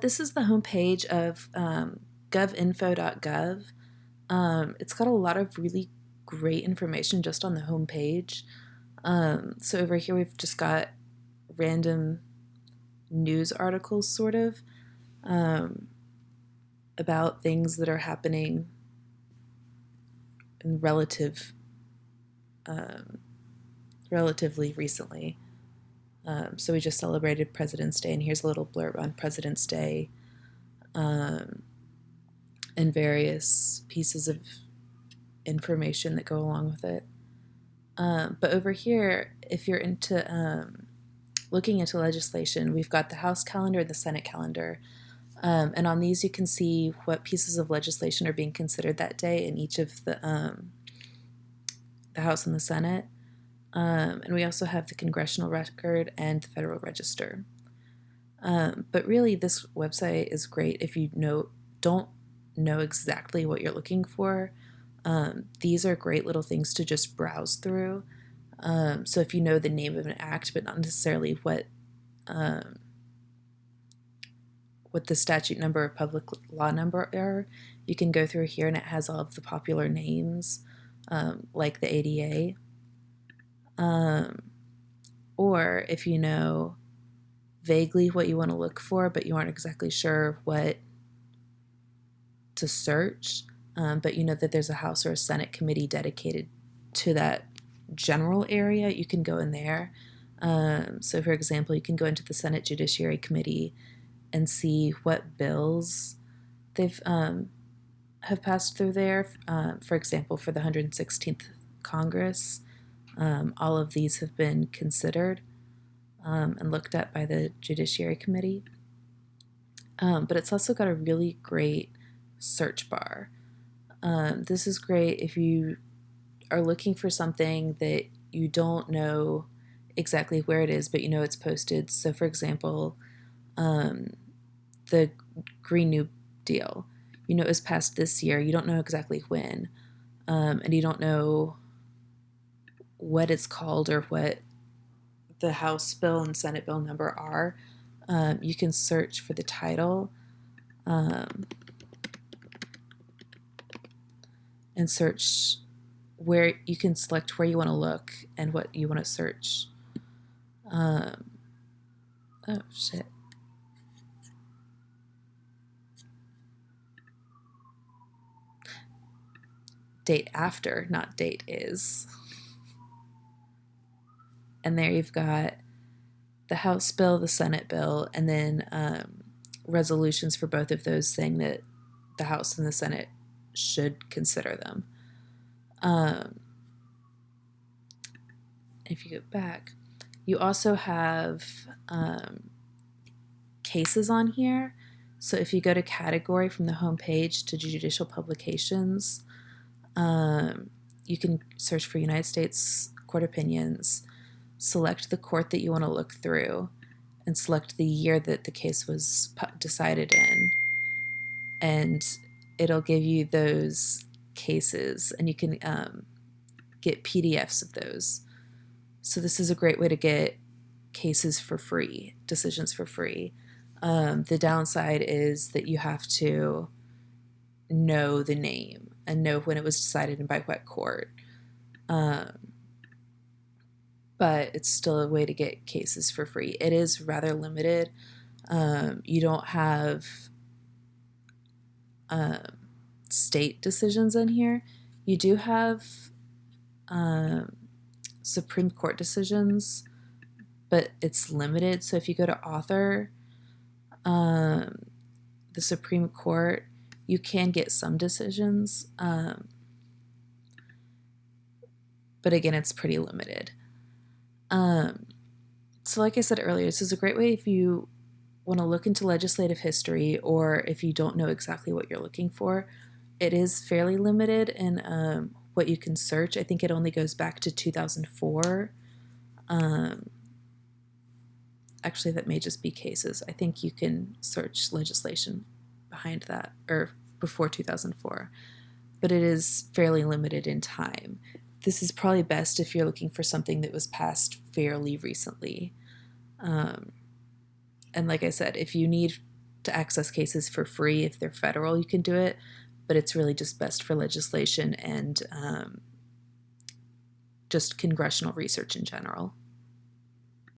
This is the homepage of govinfo.gov. It's got a lot of really great information just on the homepage. So over here we've just got random news articles, sort of, about things that are happening in relatively recently. So we just celebrated President's Day, and here's a little blurb on President's Day, and various pieces of information that go along with it. But over here, if you're into looking into legislation, we've got the House calendar and the Senate calendar. And on these, you can see what pieces of legislation are being considered that day in each of the House and the Senate. And we also have the Congressional Record and the Federal Register. But really, this website is great if you don't know exactly what you're looking for. These are great little things to just browse through. So if you know the name of an act, but not necessarily what the statute number or public law number are, you can go through here and it has all of the popular names, like the ADA. Or if you know vaguely what you want to look for, but you aren't exactly sure what to search, but you know that there's a House or a Senate committee dedicated to that general area, you can go in there. So for example, you can go into the Senate Judiciary Committee and see what bills they've have passed through there. For example, for the 116th Congress, all of these have been considered and looked at by the Judiciary Committee. But it's also got a really great search bar. This is great if you are looking for something that you don't know exactly where it is, but you know it's posted. So for example, the Green New Deal, you know it was passed this year, you don't know exactly when, and you don't know what it's called or what the House bill and Senate bill number are. You can search for the title and search where you can select where you want to look and what you want to search. Oh shit. Date after, not date is. And there you've got the House bill, the Senate bill, and then resolutions for both of those saying that the House and the Senate should consider them. If you go back, you also have cases on here. So if you go to category from the home page to judicial publications, you can search for United States Court Opinions, select the court that you want to look through, and select the year that the case was decided in. And it'll give you those cases, and you can get PDFs of those. So this is a great way to get cases for free, decisions for free. The downside is that you have to know the name and know when it was decided and by what court. But it's still a way to get cases for free. It is rather limited. You don't have state decisions in here. You do have Supreme Court decisions, but it's limited. So if you go to author, the Supreme Court, you can get some decisions, but again, it's pretty limited. So like I said earlier, this is a great way if you want to look into legislative history or if you don't know exactly what you're looking for. It is fairly limited in what you can search. I think it only goes back to 2004. Actually, that may just be cases. I think you can search legislation behind that or before 2004, but it is fairly limited in time. This is probably best if you're looking for something that was passed fairly recently. And like I said, if you need to access cases for free. If they're federal, you can do it, but it's really just best for legislation and just congressional research in general.